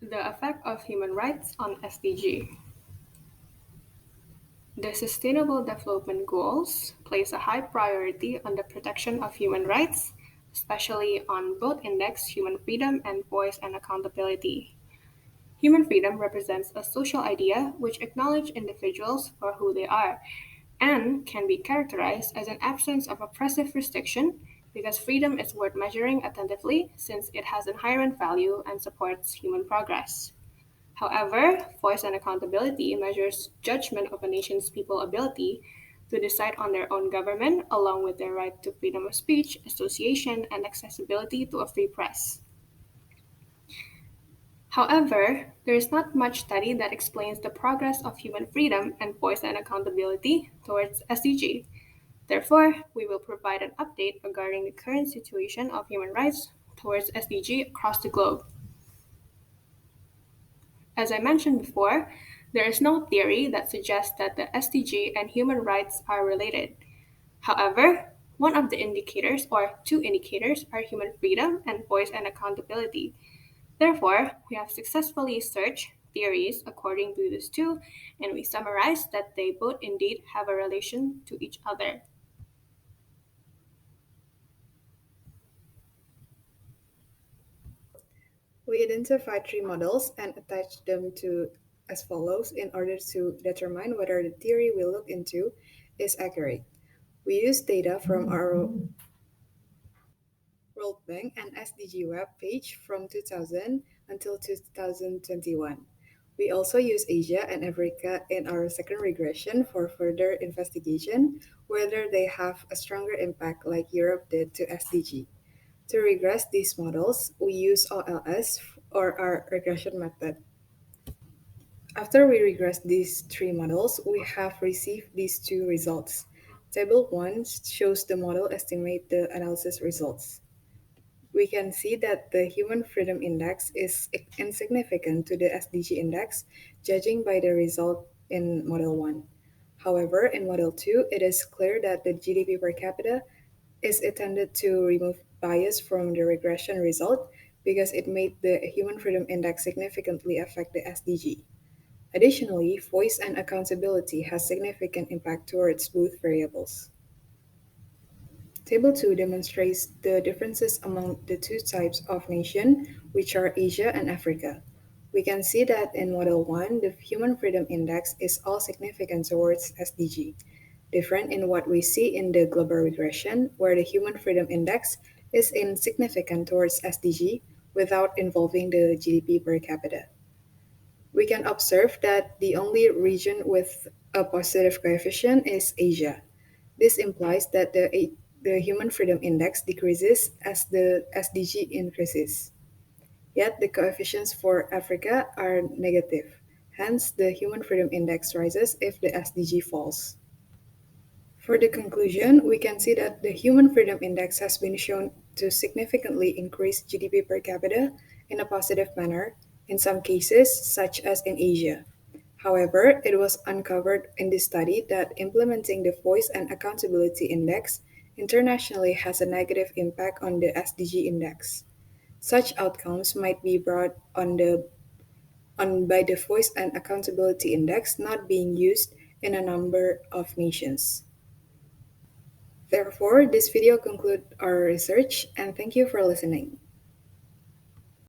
The effect of human rights on SDG. The Sustainable Development Goals place a high priority on the protection of human rights, especially on both index human freedom and voice and accountability. Human freedom represents a social idea which acknowledges individuals for who they are and can be characterized as an absence of oppressive restriction because freedom is worth measuring attentively since it has inherent value and supports human progress. However, voice and accountability measures judgment of a nation's people's ability to decide on their own government along with their right to freedom of speech, association, and accessibility to a free press. However, there is not much study that explains the progress of human freedom and voice and accountability towards SDG. Therefore, we will provide an update regarding the current situation of human rights towards SDG across the globe. As I mentioned before, there is no theory that suggests that the SDG and human rights are related. However, one of the indicators, or two indicators, are human freedom and voice and accountability. Therefore, we have successfully searched theories according to these two, and we summarize that they both indeed have a relation to each other. We identified three models and attached them to as follows in order to determine whether the theory we look into is accurate. We use data from our World Bank and SDG web page from 2000 until 2021. We also use Asia and Africa in our second regression for further investigation whether they have a stronger impact like Europe did to SDG. To regress these models, we use OLS or our regression method. After we regress these three models, we have received these two results. Table 1 shows the model estimate the analysis results. We can see that the Human Freedom Index is insignificant to the SDG index, judging by the result in Model 1. However, in Model 2, it is clear that the GDP per capita is intended to remove bias from the regression result because it made the Human Freedom Index significantly affect the SDG. Additionally, voice and accountability has significant impact towards both variables. Table 2 demonstrates the differences among the two types of nation, which are Asia and Africa. We can see that in Model 1, the Human Freedom Index is all significant towards SDG, different in what we see in the global regression, where the Human Freedom Index is insignificant towards SDG without involving the GDP per capita. We can observe that the only region with a positive coefficient is Asia. This implies that the Human Freedom Index decreases as the SDG increases. Yet the coefficients for Africa are negative. Hence, the Human Freedom Index rises if the SDG falls. For the conclusion, we can see that the Human Freedom Index has been shown to significantly increase GDP per capita in a positive manner, in some cases, such as in Asia. However, it was uncovered in this study that implementing the Voice and Accountability Index internationally has a negative impact on the SDG index. Such outcomes might be brought on by the Voice and Accountability Index not being used in a number of nations. Therefore, this video concludes our research and thank you for listening.